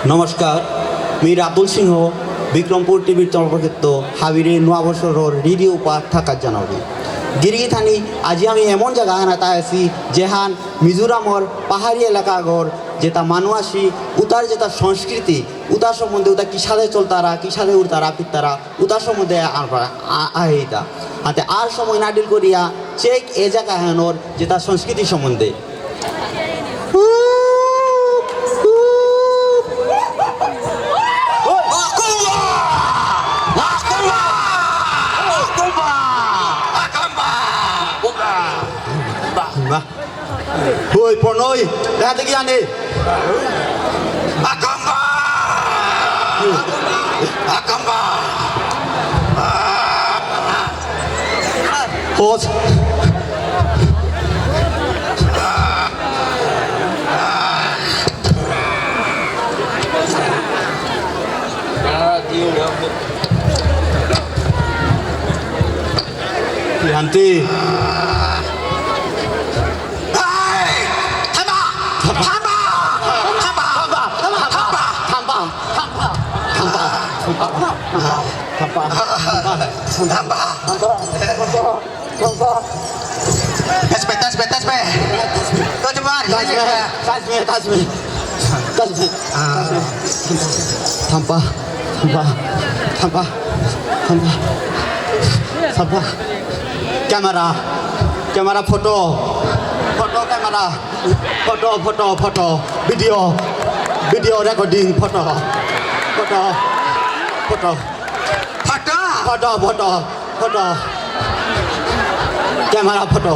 নমস্কাৰ মীর আব্দুল সিংহ বিক্রমপুর টিভির চলচ্চিত্র হাবিরে নোয়া বছরের রেডিও পাঠ থাকার জানাবি গিরি থানি আজি আমি এমন জায়গা হানাতা আছি যেহান মিজোরামর পাহাড়ি এলাকাগর যেটা মানুষ আসি উতার যেটা সংস্কৃতি উতার সম্বন্ধে উতা কিসাদে চলতারা কিসাদে উড়তারা ফিরতারা উতার সম্বন্ধে আহিতা হাতে আর সময় নাডিল করিয়া চেক এ জায়গা হানোর যেটা সংস্কৃতি সম্বন্ধে Hoi Pornoi, lihat lagi ane. Akamba, Akamba. Host. Nanti. Tasbih. Kau coba. Tasbih. Tanpa. Kamera foto kamera foto video recording foto kamera foto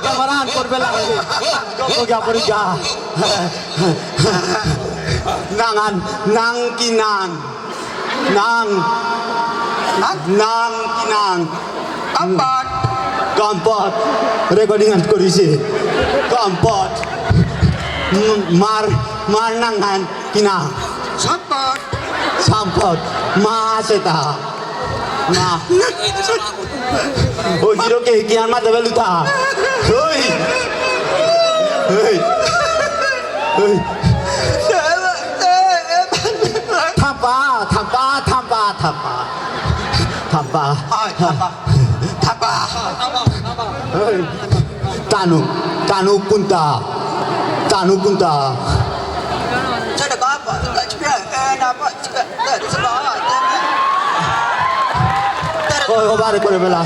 Kamaran korbe lagi. Kau क्या Parija? Nangan, nang kinang, nang kinang. Kampot. Recordingan korisi. Kampot. Mar nangan kinang. Sampot. Maseta. Ma. Oh, hero ke kian mata beluta. Hoi. Thampa. Tanu kunta. Saya dah apa? Tak cepat. Apa? Cepat. Tak ada sebab. Oh, bare kore bela.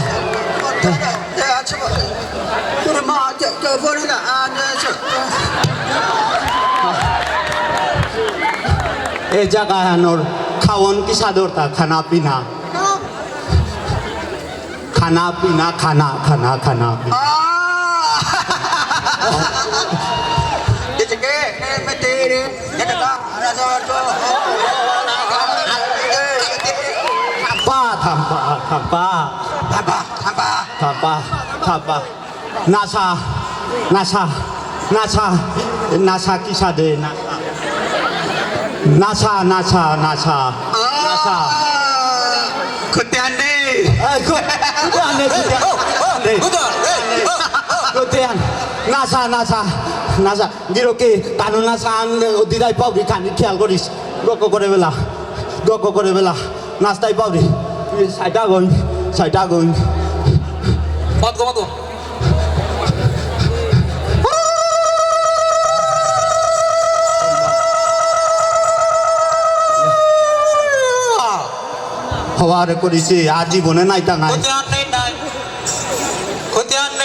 Ya, cepat. Kurma, telepon dah ada. ए जगह हानोर खावन की सादर था खाना पीना Dia cakap, mati dia. Dia cakap, rasa tu. थापा नासा की सादे नासा Kutian ni. Kutian नासा दिरोके तानु नासा दिदाई पाउरी खानी ख्याल गरिस गको करे बेला नास्ताई पाउरी साइटा गइन् Mat ko. हवारे करिছে आजीवने নাই টাঙাই Kutian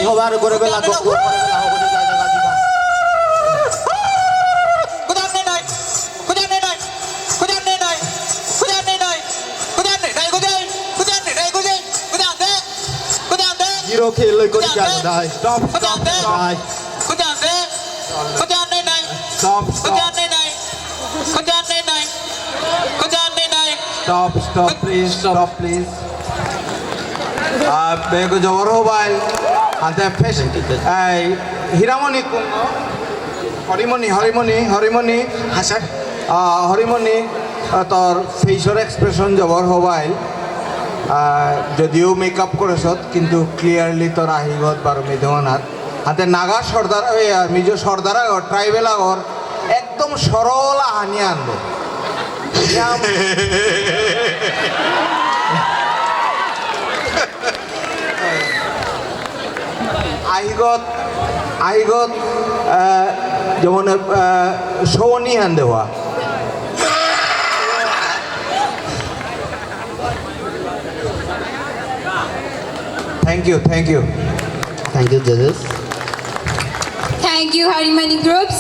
হবে আর করে বেলা তো করে বেলা হবে জায়গা দিবা Kudan ne nay? Kudan ne nay? Kudan ne nay? Kudan ne nay? Kudan ne nay kudan? Kudan ne nay kudan? Kudan de? Kudan de? Zero খেলে করে জায়গা দাই স্টপ Kudan de? দাই Kudan de? Kudan ne nay? Stop Kudan ne nay? Kudan ne nay? Kudan ne nay? stop please বেগো জবর mobile আতে face এই হীরামণি কুঙ্গ হরিমণি হাসান হরিমণি তোর ফেসর এক্সপ্রেশন জবর মোবাইল যদিও মেকআপ করেছত কিন্তু ক্লিয়ারলি তোর আহিগত বারো মেধমানাত হাতে নাগা সর্দার মিজো সর্দার আগর ট্রাইবেল আগর একদম সরল আহানি আনবো আহিগত যেমন সৌনি হান দেওয়া থ্যাংক ইউ থ্যাংক ইউ জাজেস Thank you, Harimani Groups.